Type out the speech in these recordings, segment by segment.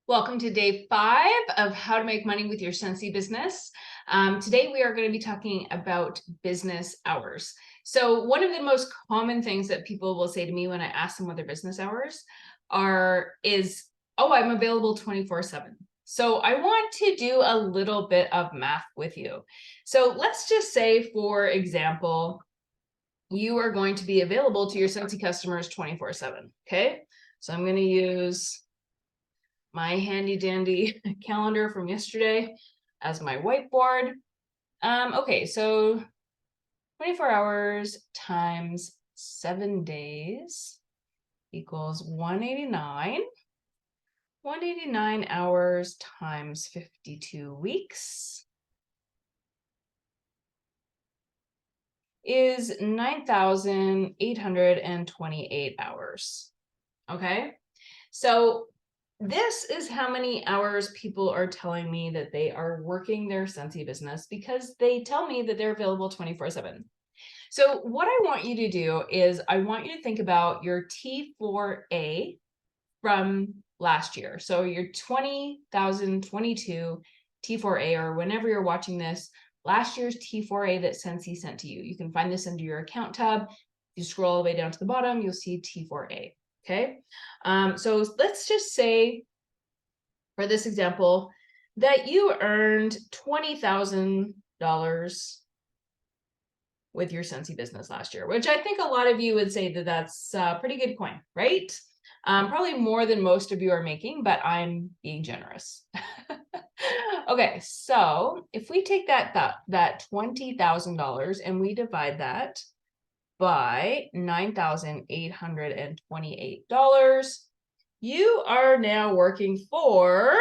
Welcome to day 5 of how to make money with your Scentsy business. Today we are going to be talking about business hours. So one of the most common things that people will say to me when I ask them what their business hours is, oh, I'm available 24/7. So I want to do a little bit of math with you. So let's just say, for example, you are going to be available to your Scentsy customers 24/7. Okay. So I'm going to use my handy dandy calendar from yesterday as my whiteboard. Okay, so 24 hours times 7 days equals 189. 189 hours times 52 weeks is 9,828 hours. Okay, so this is how many hours people are telling me that they are working their Scentsy business, because they tell me that they're available 24/7. So what I want you to do is I want you to think about your T4A from last year. So your 2022 T4A, or whenever you're watching this, last year's T4A that Scentsy sent to you. You can find this under your account tab. If you scroll all the way down to the bottom, you'll see T4A. Okay. So let's just say, for this example, that you earned $20,000 with your Scentsy business last year, which I think a lot of you would say that that's a pretty good coin, right? Probably more than most of you are making, but I'm being generous. Okay, so if we take that $20,000 and we divide that by $9,828, you are now working for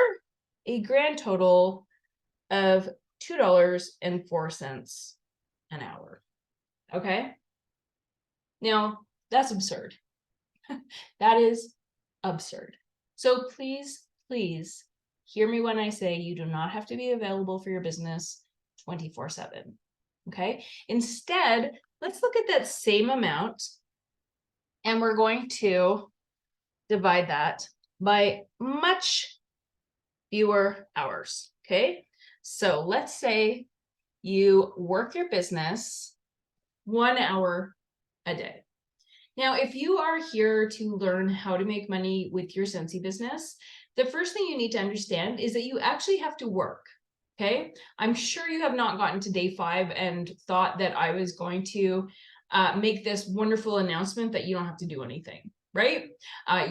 a grand total of $2.04 an hour. Okay. Now that's absurd. That is absurd. So please, please hear me when I say you do not have to be available for your business 24/7. Okay. Instead, let's look at that same amount, and we're going to divide that by much fewer hours. Okay. So let's say you work your business 1 hour a day. Now, if you are here to learn how to make money with your Scentsy business, the first thing you need to understand is that you actually have to work. Okay. I'm sure you have not gotten to day 5 and thought that I was going to make this wonderful announcement that you don't have to do anything, right?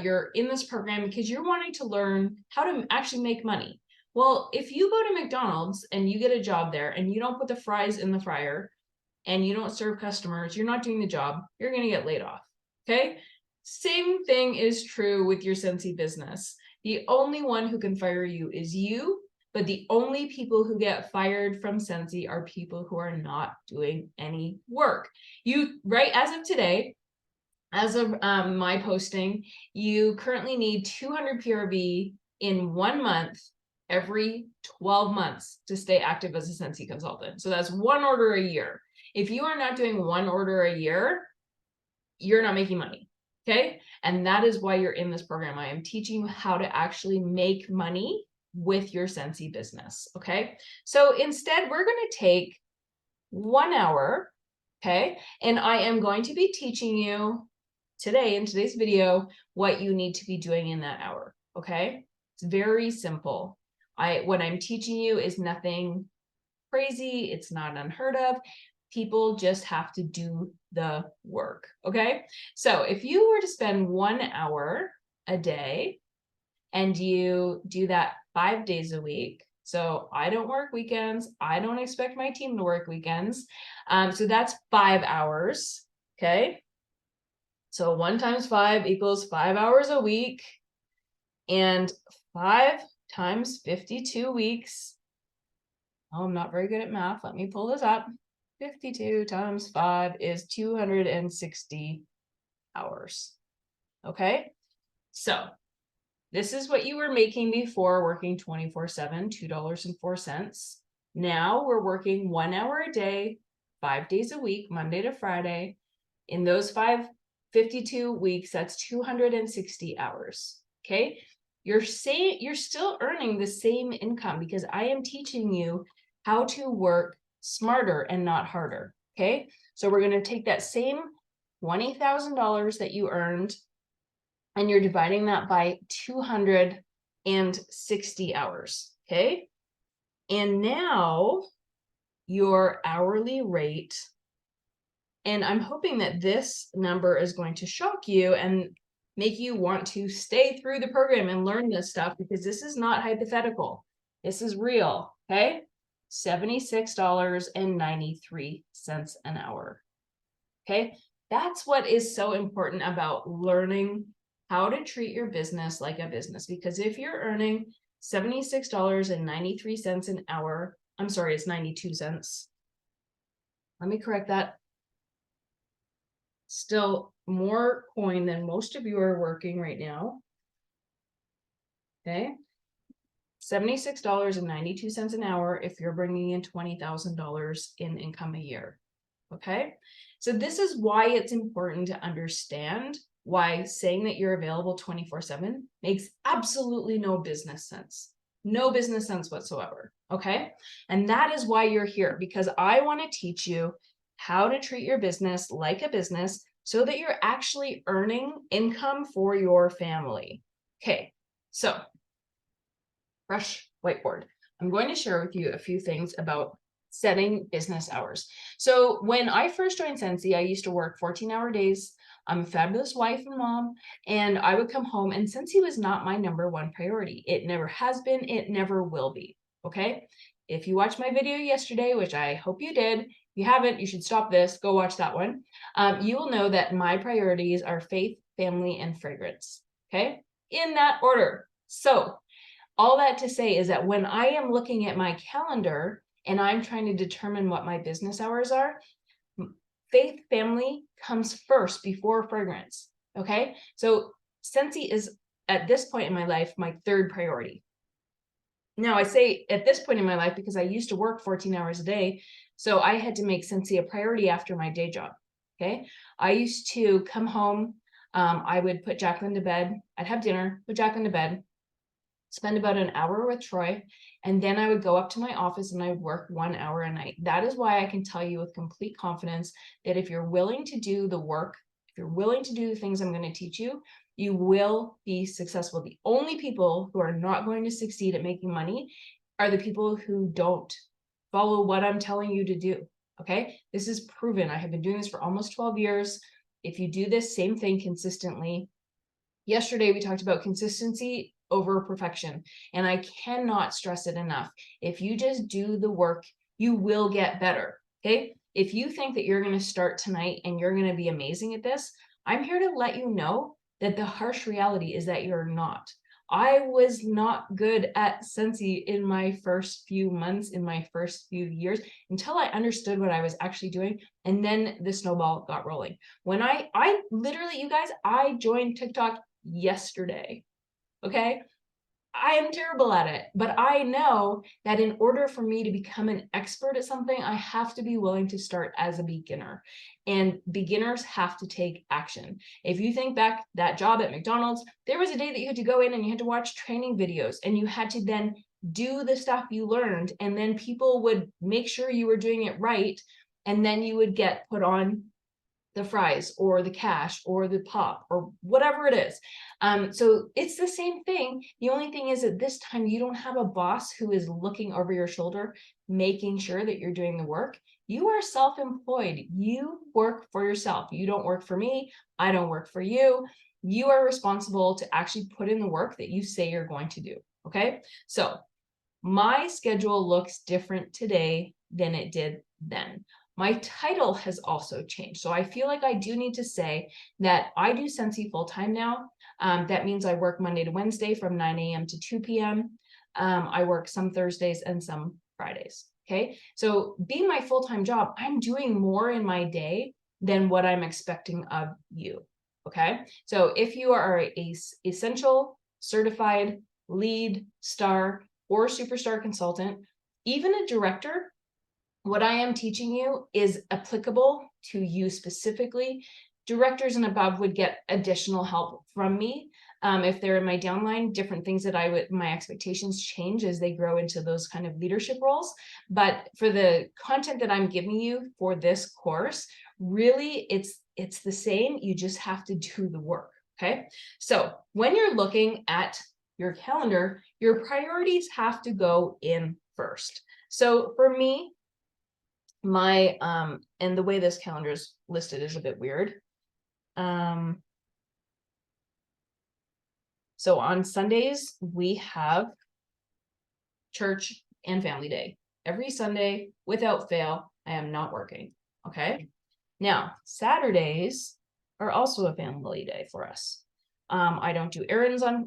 You're in this program because you're wanting to learn how to actually make money. Well, if you go to McDonald's and you get a job there and you don't put the fries in the fryer and you don't serve customers, you're not doing the job, you're going to get laid off. Okay. Same thing is true with your Scentsy business. The only one who can fire you is you, but the only people who get fired from Scentsy are people who are not doing any work. You, right, as of today, as of my posting, you currently need 200 PRV in 1 month every 12 months to stay active as a Scentsy consultant. So that's 1 order a year. If you are not doing 1 order a year, you're not making money. Okay. And that is why you're in this program. I am teaching you how to actually make money with your Scentsy business. Okay. So instead, we're going to take 1 hour. Okay. And I am going to be teaching you today, in today's video, what you need to be doing in that hour. Okay. It's very simple. What I'm teaching you is nothing crazy. It's not unheard of. People just have to do the work. Okay. So if you were to spend 1 hour a day and you do that 5 days a week, so I don't work weekends. I don't expect my team to work weekends. So that's 5 hours. Okay. So 1 times 5 equals 5 hours a week, and 5 times 52 weeks. Oh, I'm not very good at math. Let me pull this up. 52 times 5 is 260 hours. Okay. So this is what you were making before working 24/7, $2.04. Now we're working 1 hour a day, 5 days a week, Monday to Friday. In those 52 weeks, that's 260 hours. Okay. you're still earning the same income because I am teaching you how to work smarter and not harder. Okay. So we're going to take that same $20,000 that you earned and you're dividing that by 260 hours. Okay. And now your hourly rate, and I'm hoping that this number is going to shock you and make you want to stay through the program and learn this stuff, because this is not hypothetical. This is real. Okay. $76.93 an hour. Okay. That's what is so important about learning how to treat your business like a business, because if you're earning $76.93 an hour, I'm sorry, it's 92 cents. Let me correct that. Still more coin than most of you are working right now. Okay. $76.92 an hour if you're bringing in $20,000 in income a year. Okay. So this is why it's important to understand why saying that you're available 24/7 makes absolutely no business sense. No business sense whatsoever. Okay. And that is why you're here, because I want to teach you how to treat your business like a business so that you're actually earning income for your family. Okay. So fresh whiteboard. I'm going to share with you a few things about setting business hours. So when I first joined Scentsy, I used to work 14-hour days. I'm a fabulous wife and mom, and I would come home, and Scentsy was not my number one priority. It never has been, it never will be. Okay. If you watched my video yesterday, which I hope you did, if you haven't, you should stop this, go watch that one. You will know that my priorities are faith, family, and fragrance. Okay. In that order. So all that to say is that when I am looking at my calendar and I'm trying to determine what my business hours are, faith, family comes first before fragrance. Okay. So Scentsy is at this point in my life, my third priority. Now I say at this point in my life because I used to work 14 hours a day. So I had to make Scentsy a priority after my day job. Okay. I used to come home. I would put Jacqueline to bed. I'd have dinner, put Jacqueline to bed, spend about an hour with Troy, and then I would go up to my office and I would work 1 hour a night. That is why I can tell you with complete confidence that if you're willing to do the work, if you're willing to do the things I'm going to teach you, you will be successful. The only people who are not going to succeed at making money are the people who don't follow what I'm telling you to do. Okay. This is proven. I have been doing this for almost 12 years. If you do this same thing consistently, yesterday we talked about consistency over perfection, and I cannot stress it enough. If you just do the work, you will get better. Okay. If you think that you're going to start tonight and you're going to be amazing at this, I'm here to let you know that the harsh reality is that you're not. I was not good at Scentsy in my first few months, in my first few years, until I understood what I was actually doing. And then the snowball got rolling. When I literally, you guys, I joined TikTok yesterday. Okay. I am terrible at it, but I know that in order for me to become an expert at something, I have to be willing to start as a beginner, and beginners have to take action. If you think back that job at McDonald's, there was a day that you had to go in and you had to watch training videos and you had to then do the stuff you learned, and then people would make sure you were doing it right, and then you would get put on the fries or the cash or the pop or whatever it is. So it's the same thing. The only thing is that this time you don't have a boss who is looking over your shoulder, making sure that you're doing the work. You are self-employed. You work for yourself. You don't work for me. I don't work for you. You are responsible to actually put in the work that you say you're going to do. Okay. So my schedule looks different today than it did then. My title has also changed. So I feel like I do need to say that I do Scentsy full-time now. That means I work Monday to Wednesday from 9 a.m. to 2 p.m. I work some Thursdays and some Fridays. Okay. So being my full-time job, I'm doing more in my day than what I'm expecting of you. Okay. So if you are a essential, certified, lead, star, or superstar consultant, even a director, what I am teaching you is applicable to you specifically. Directors and above would get additional help from me. If they're in my downline, different things that my expectations change as they grow into those kind of leadership roles. But for the content that I'm giving you for this course, really it's the same. You just have to do the work. Okay. So when you're looking at your calendar, your priorities have to go in first. So for me, my and the way this calendar is listed is a bit weird. So on Sundays, we have church and family day. Every Sunday, without fail, I am not working. Okay. Now, Saturdays are also a family day for us. I don't do errands I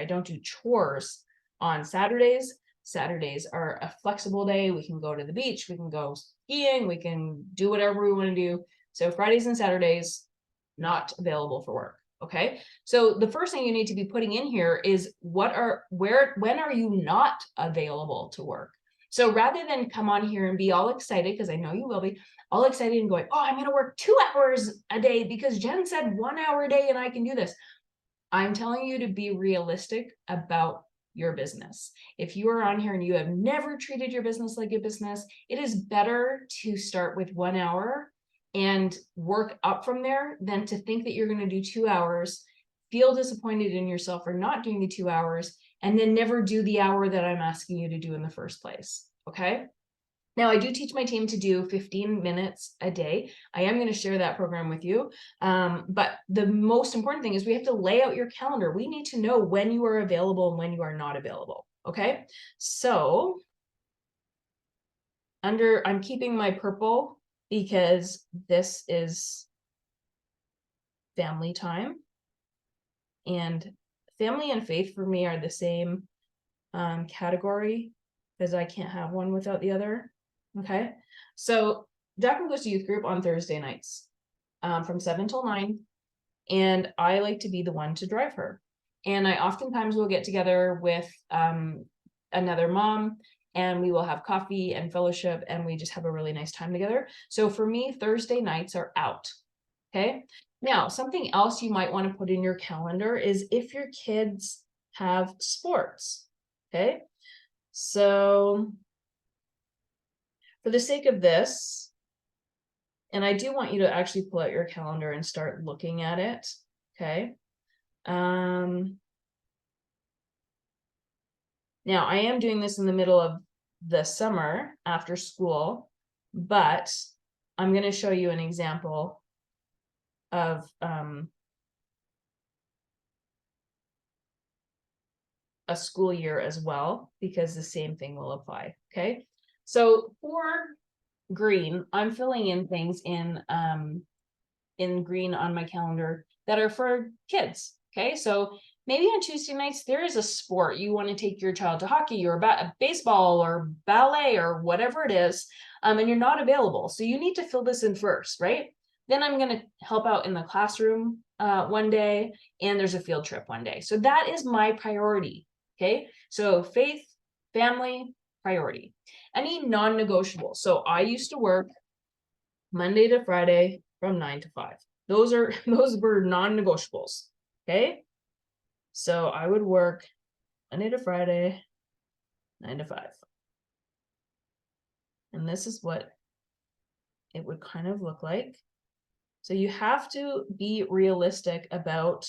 don't do chores on Saturdays. Saturdays are a flexible day. We can go to the beach, we can go skiing, we can do whatever we want to do. So Fridays and Saturdays, not available for work. Okay. So the first thing you need to be putting in here is when are you not available to work? So rather than come on here and be all excited, because I know you will be all excited and going, oh, I'm going to work 2 hours a day because Jen said 1 hour a day and I can do this. I'm telling you to be realistic about your business. If you are on here and you have never treated your business like a business, it is better to start with 1 hour and work up from there than to think that you're going to do 2 hours, feel disappointed in yourself for not doing the 2 hours, and then never do the hour that I'm asking you to do in the first place. Okay. Now, I do teach my team to do 15 minutes a day. I am going to share that program with you. But the most important thing is we have to lay out your calendar. We need to know when you are available and when you are not available. Okay. So I'm keeping my purple because this is family time, and family and faith for me are the same category, because I can't have one without the other. Okay, so Jacqueline goes to youth group on Thursday nights from 7 till 9, and I like to be the one to drive her. And I oftentimes will get together with another mom, and we will have coffee and fellowship, and we just have a really nice time together. So for me, Thursday nights are out. Okay, now something else you might want to put in your calendar is if your kids have sports. Okay, so for the sake of this, and I do want you to actually pull out your calendar and start looking at it. Okay. Now I am doing this in the middle of the summer after school, but I'm going to show you an example of a school year as well, because the same thing will apply. Okay. So for green, I'm filling in things in green on my calendar that are for kids. Okay, so maybe on Tuesday nights there is a sport you want to take your child to, hockey or baseball or ballet or whatever it is, and you're not available. So you need to fill this in first, right? Then I'm going to help out in the classroom one day, and there's a field trip one day. So that is my priority. Okay, so faith, family, priority. Any non-negotiable. So I used to work Monday to Friday from 9 to 5. Those were non-negotiables. Okay. So I would work Monday to Friday, 9 to 5. And this is what it would kind of look like. So you have to be realistic about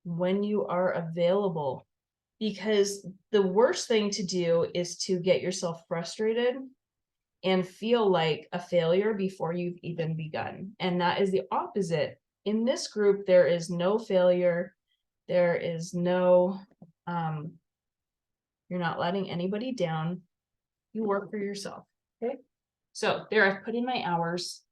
when you are available, because the worst thing to do is to get yourself frustrated and feel like a failure before you've even begun. And that is the opposite. In this group, there is no failure. There is no, you're not letting anybody down. You work for yourself. Okay. So there I've put in my hours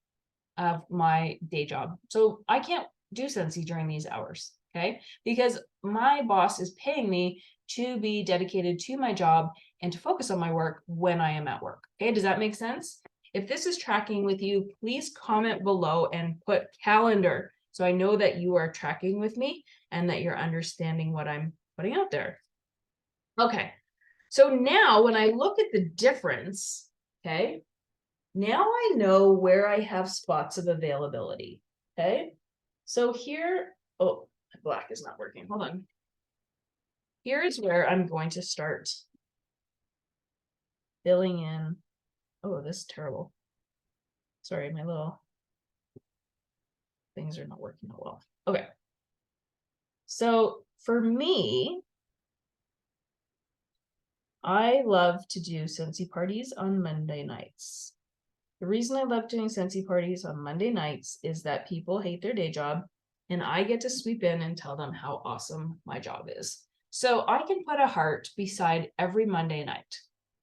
of my day job. So I can't do Scentsy during these hours. Okay. Because my boss is paying me to be dedicated to my job and to focus on my work when I am at work. Okay, does that make sense? If this is tracking with you, please comment below and put calendar, so I know that you are tracking with me and that you're understanding what I'm putting out there. Okay, so now when I look at the difference, okay, now I know where I have spots of availability. Okay, So here, oh, black is not working. Hold on. Here is where I'm going to start filling in. Oh, this is terrible. Sorry, my little things are not working out well. Okay. So for me, I love to do Scentsy parties on Monday nights. The reason I love doing Scentsy parties on Monday nights is that people hate their day job and I get to sweep in and tell them how awesome my job is. So I can put a heart beside every Monday night.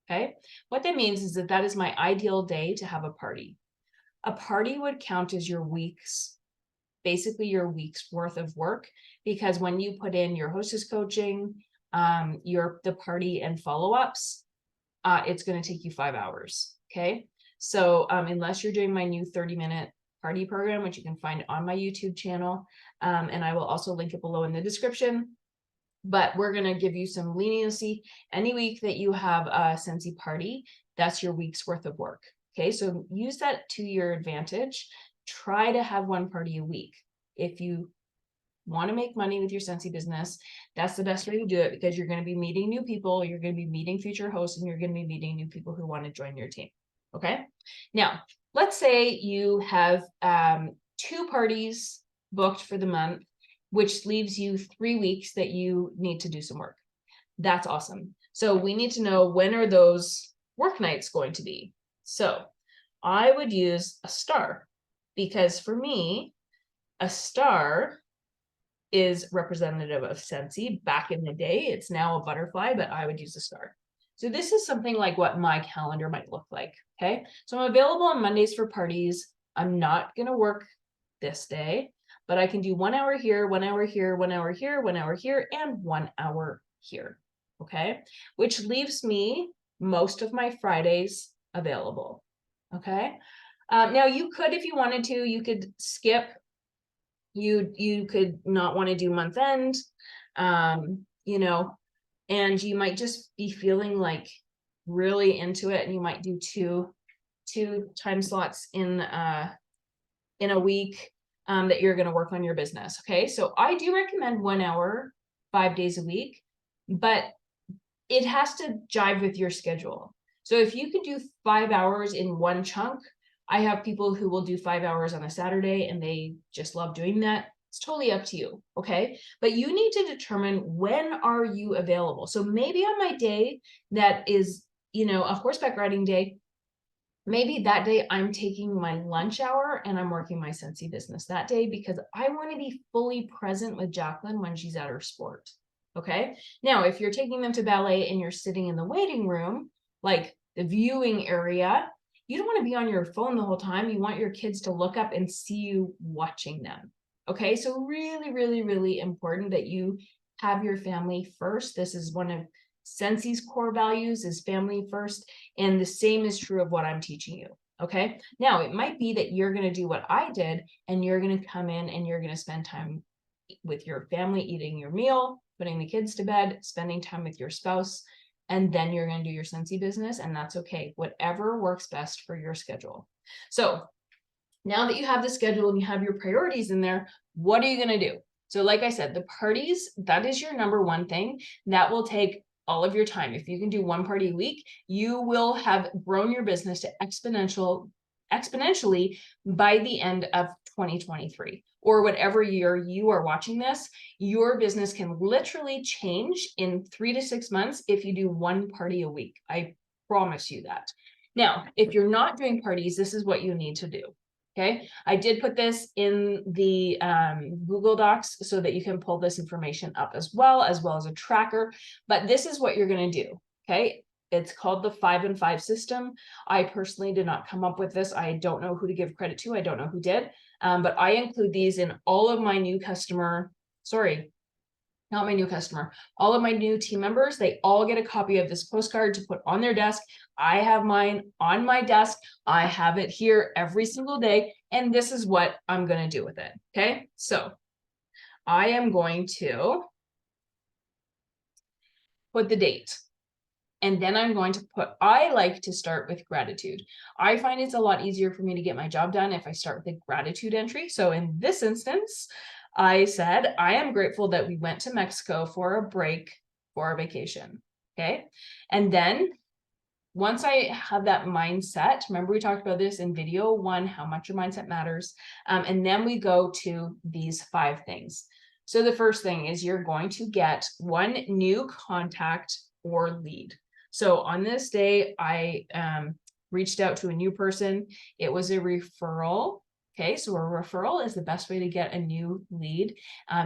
Okay. What that means is that that is my ideal day to have a party. A party would count as your week's, basically your week's worth of work, because when you put in your hostess coaching, the party and follow-ups, it's going to take you 5 hours. Okay. So unless you're doing my new 30-minute party program, which you can find on my YouTube channel, and I will also link it below in the description, but we're going to give you some leniency. Any week that you have a Scentsy party, that's your week's worth of work. Okay, so use that to your advantage. Try to have one party a week. If you want to make money with your Scentsy business, that's the best way to do it, because you're going to be meeting new people, you're going to be meeting future hosts, and you're going to be meeting new people who want to join your team. Okay, now let's say you have 2 parties booked for the month, which leaves you 3 weeks that you need to do some work. That's awesome. So we need to know, when are those work nights going to be? So I would use a star, because for me, a star is representative of Scentsy. Back in the day, it's now a butterfly, but I would use a star. So this is something like what my calendar might look like. Okay, so I'm available on Mondays for parties. I'm not going to work this day, but I can do 1 hour here, 1 hour here, 1 hour here, 1 hour here, and 1 hour here. Okay, which leaves me most of my Fridays available. Okay, now you could, if you wanted to, you could skip. You could not want to do month end, you know, and you might just be feeling like really into it, and you might do two time slots in a week that you're going to work on your business. Okay, so I do recommend 1 hour 5 days a week, but it has to jive with your schedule. So if you could do 5 hours in one chunk, I have people who will do 5 hours on a Saturday and they just love doing that. It's totally up to you. Okay, but you need to determine, when are you available? So maybe on my day that is, a horseback riding day, maybe that day I'm taking my lunch hour and I'm working my Scentsy business that day, because I want to be fully present with Jacqueline when she's at her sport. Okay, now if you're taking them to ballet and you're sitting in the waiting room, like the viewing area, you don't want to be on your phone the whole time. You want your kids to look up and see you watching them. Okay, so really, really, really important that you have your family first. This is one of Scentsy's core values, is family first. And the same is true of what I'm teaching you. Okay, now it might be that you're going to do what I did, and you're going to come in and you're going to spend time with your family, eating your meal, putting the kids to bed, spending time with your spouse, and then you're going to do your Scentsy business, and that's okay. Whatever works best for your schedule. So now that you have the schedule and you have your priorities in there, what are you going to do? So like I said, the parties, that is your number one thing. That will take all of your time. If you can do 1 party a week, you will have grown your business to exponentially by the end of 2023, or whatever year you are watching this. Your business can literally change in 3 to 6 months if you do 1 party a week. I promise you that. Now, if you're not doing parties, this is what you need to do. Okay, I did put this in the Google Docs so that you can pull this information up as well as a tracker. But this is what you're going to do. Okay, it's called the 5 and 5 system. I personally did not come up with this. I don't know who to give credit to. I don't know who did, but I include these in all of my new customer. Sorry, not my new customer, all of my new team members. They all get a copy of this postcard to put on their desk. I have mine on my desk. I have it here every single day, and this is what I'm going to do with it. Okay, so I am going to put the date, And then I'm going to I like to start with gratitude. I find it's a lot easier for me to get my job done if I start with a gratitude entry. So in this instance, I said, I am grateful that we went to Mexico for a break for our vacation. Okay. And then once I have that mindset, remember we talked about this in video 1, how much your mindset matters. And then we go to these 5 things. So the first thing is you're going to get 1 new contact or lead. So on this day, I reached out to a new person. It was a referral. Okay, so a referral is the best way to get a new lead.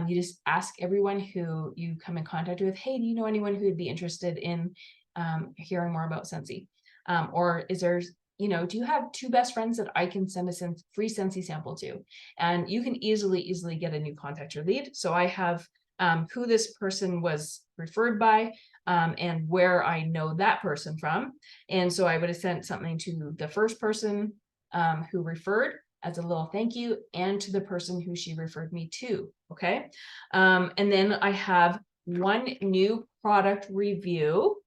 You just ask everyone who you come in contact with, hey, do you know anyone who would be interested in hearing more about Scentsy? Or is there, do you have 2 best friends that I can send a free Scentsy sample to? And you can easily get a new contact or lead. So I have who this person was referred by and where I know that person from. And so I would have sent something to the first person who referred as a little thank you, and to the person who she referred me to. Okay. And then I have 1 new product review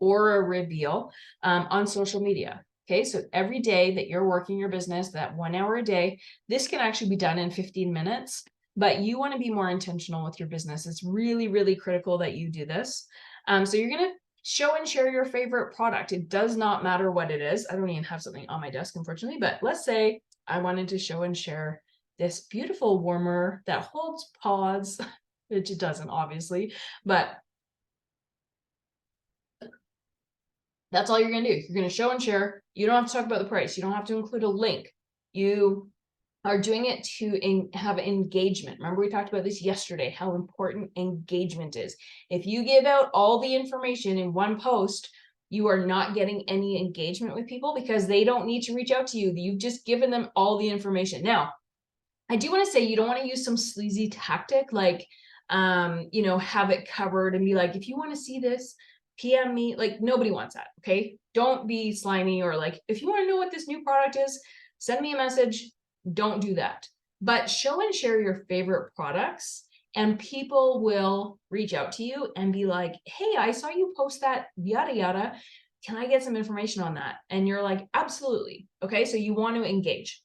or a reveal on social media. Okay, so every day that you're working your business, that 1 hour a day, this can actually be done in 15 minutes, but you want to be more intentional with your business. It's really, really critical that you do this. So you're going to show and share your favorite product. It does not matter what it is. I don't even have something on my desk, unfortunately, but let's say I wanted to show and share this beautiful warmer that holds pods, which it doesn't obviously, but that's all you're going to do. You're going to show and share. You don't have to talk about the price. You don't have to include a link. You are doing it to have engagement. Remember, we talked about this yesterday, how important engagement is. If you give out all the information in one post, you are not getting any engagement with people because they don't need to reach out to you. You've just given them all the information. Now, I do want to say you don't want to use some sleazy tactic like, have it covered and be like, if you want to see this, PM me. Like, nobody wants that. Okay. Don't be slimy, or like, if you want to know what this new product is, send me a message. Don't do that. But show and share your favorite products, and people will reach out to you and be like, hey, I saw you post that, yada, yada. Can I get some information on that? And you're like, absolutely. Okay. So you want to engage.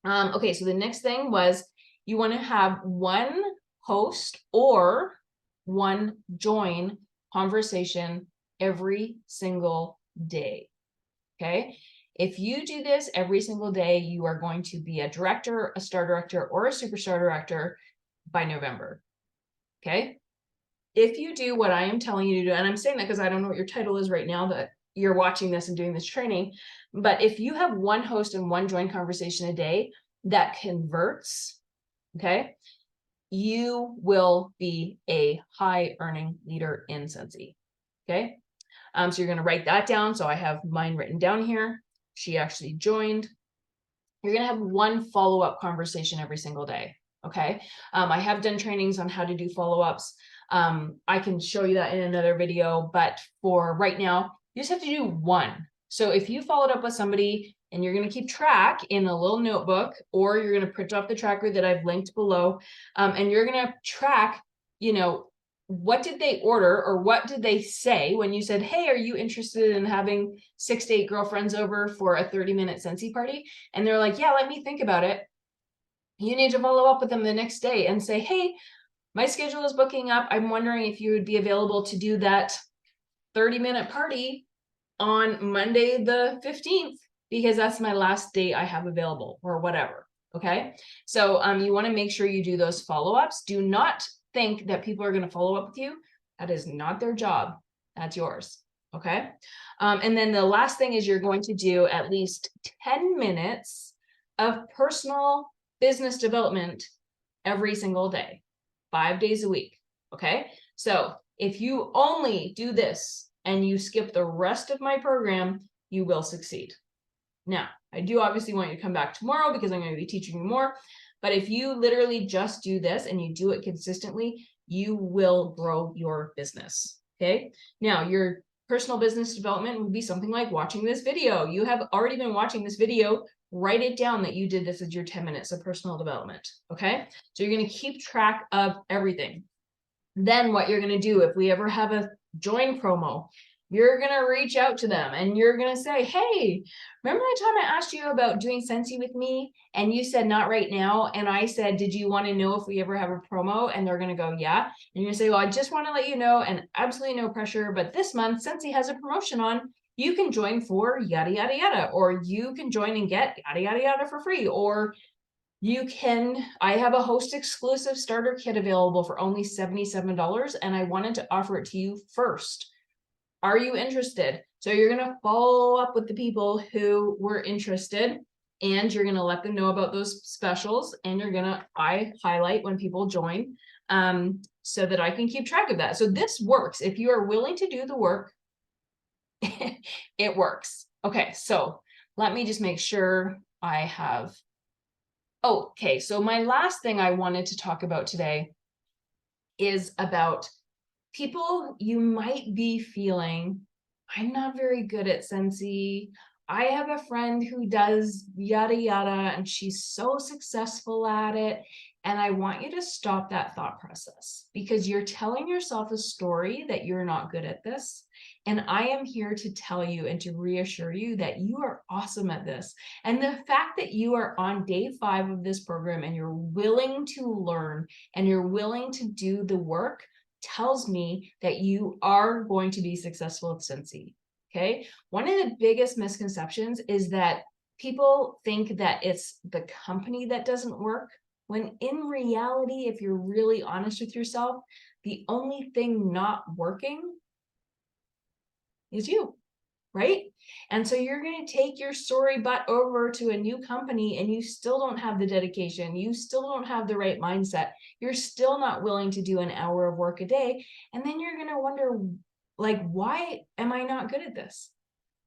Okay. So the next thing was you want to have 1 host or 1 join conversation every single day. Okay. If you do this every single day, you are going to be a director, a star director, or a superstar director by November. Okay. If you do what I am telling you to do, and I'm saying that because I don't know what your title is right now that you're watching this and doing this training, but if you have 1 host and 1 join conversation a day that converts, okay, you will be a high earning leader in Scentsy. Okay. So you're going to write that down. So I have mine written down here. She actually joined. You're going to have 1 follow-up conversation every single day. Okay. I have done trainings on how to do follow-ups. I can show you that in another video, but for right now, you just have to do 1. So if you followed up with somebody and you're going to keep track in a little notebook, or you're going to print off the tracker that I've linked below, and you're going to track, what did they order or what did they say when you said, hey, are you interested in having 6 to 8 girlfriends over for a 30-minute Scentsy party? And they're like, yeah, let me think about it. You need to follow up with them the next day and say, hey, my schedule is booking up. I'm wondering if you would be available to do that 30-minute party on Monday the 15th, because that's my last date I have available, or whatever. Okay. So you want to make sure you do those follow-ups. Do not think that people are going to follow up with you. That is not their job. That's yours. Okay. And then the last thing is you're going to do at least 10 minutes of personal business development every single day, 5 days a week. Okay. So if you only do this and you skip the rest of my program, you will succeed. Now, I do obviously want you to come back tomorrow because I'm going to be teaching you more. But if you literally just do this and you do it consistently, you will grow your business. Okay. Now, your personal business development would be something like watching this video. You have already been watching this video. Write it down that you did this as your 10 minutes of personal development. Okay. So you're going to keep track of everything. Then what you're going to do, if we ever have a join promo. You're going to reach out to them and you're going to say, hey, remember that time I asked you about doing Scentsy with me? And you said, not right now. And I said, did you want to know if we ever have a promo? And they're going to go, yeah. And you're going to say, well, I just want to let you know, and absolutely no pressure, but this month, Scentsy has a promotion on. You can join for yada, yada, yada, or you can join and get yada, yada, yada for free, or I have a host exclusive starter kit available for only $77, and I wanted to offer it to you first. Are you interested? So you're going to follow up with the people who were interested, and you're going to let them know about those specials, and I highlight when people join, so that I can keep track of that. So this works. If you are willing to do the work, it works. Okay, so let me just make sure I have. Okay, so my last thing I wanted to talk about today is about people. You might be feeling, I'm not very good at Scentsy. I have a friend who does yada yada and she's so successful at it. And I want you to stop that thought process, because you're telling yourself a story that you're not good at this. And I am here to tell you and to reassure you that you are awesome at this. And the fact that you are on day 5 of this program and you're willing to learn and you're willing to do the work tells me that you are going to be successful at Scentsy. Okay. One of the biggest misconceptions is that people think that it's the company that doesn't work, when in reality, if you're really honest with yourself, the only thing not working is you, right? And so you're going to take your sorry butt over to a new company and you still don't have the dedication. You still don't have the right mindset. You're still not willing to do an hour of work a day. And then you're going to wonder, like, why am I not good at this?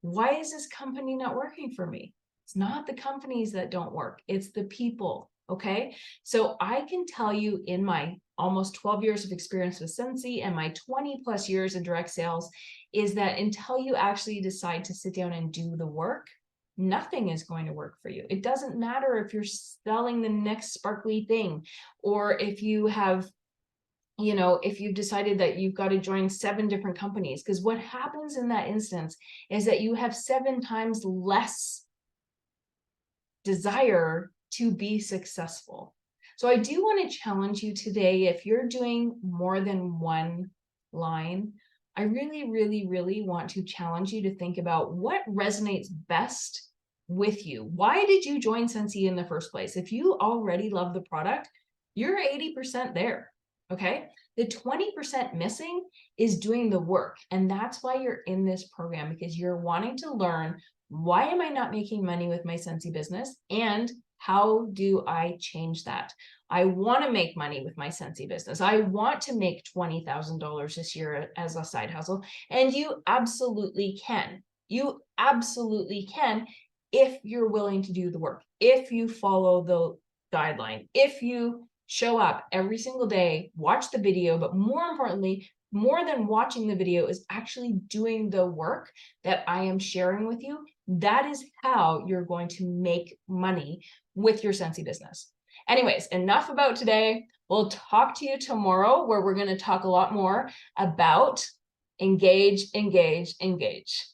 Why is this company not working for me? It's not the companies that don't work. It's the people. Okay. So I can tell you, in my almost 12 years of experience with Scentsy and my 20 plus years in direct sales, is that until you actually decide to sit down and do the work, nothing is going to work for you. It doesn't matter if you're selling the next sparkly thing, or if you have, if you've decided that you've got to join 7 different companies, because what happens in that instance is that you have 7 times less desire to be successful. So I do want to challenge you today, if you're doing more than one line, I really, really, really want to challenge you to think about what resonates best with you. Why did you join Scentsy in the first place? If you already love the product, you're 80% there, okay? The 20% missing is doing the work. And that's why you're in this program, because you're wanting to learn, why am I not making money with my Scentsy business? And how do I change that? I want to make money with my Scentsy business. I want to make $20,000 this year as a side hustle. And you absolutely can. You absolutely can, if you're willing to do the work, if you follow the guideline, if you show up every single day, watch the video, but more importantly, more than watching the video is actually doing the work that I am sharing with you. That is how you're going to make money with your Scentsy business. Anyways, enough about today. We'll talk to you tomorrow, where we're going to talk a lot more about engage, engage, engage.